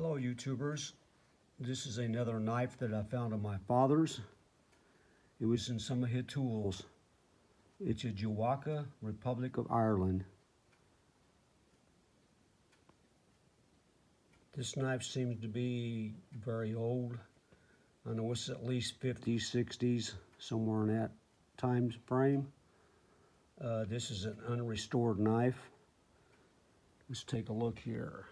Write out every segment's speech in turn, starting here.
Hello YouTubers, this is another knife that I found on my father's. It was in some of his tools. It's a Jowika Republic of Ireland. This knife seems to be very old. I know it's at least 50s, 60s, somewhere in that time frame. This is an unrestored knife. Let's take a look here.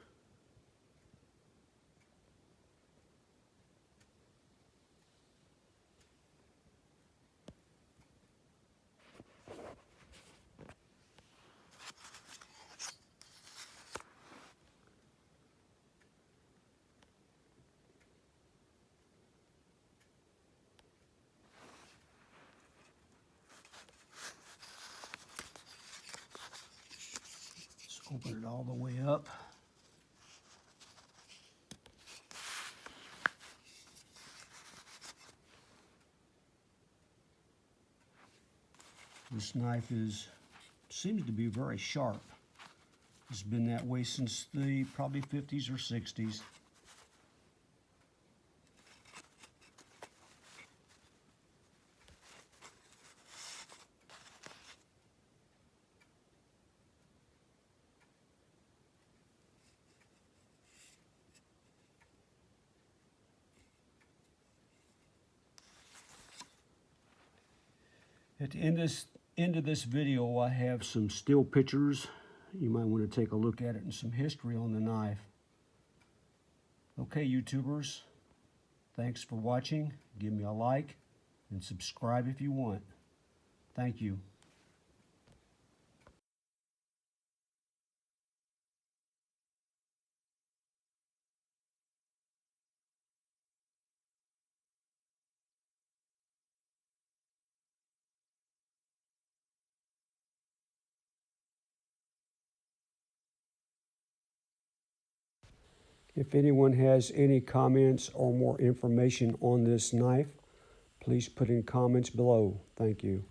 Open it all the way up. This knife seems to be very sharp. It's been that way since the probably 50s or 60s. At the end of this video, I have some still pictures. You might want to take a look at it and some history on the knife. Okay, YouTubers, thanks for watching. Give me a like and subscribe if you want. Thank you. If anyone has any comments or more information on this knife, please put in comments below. Thank you.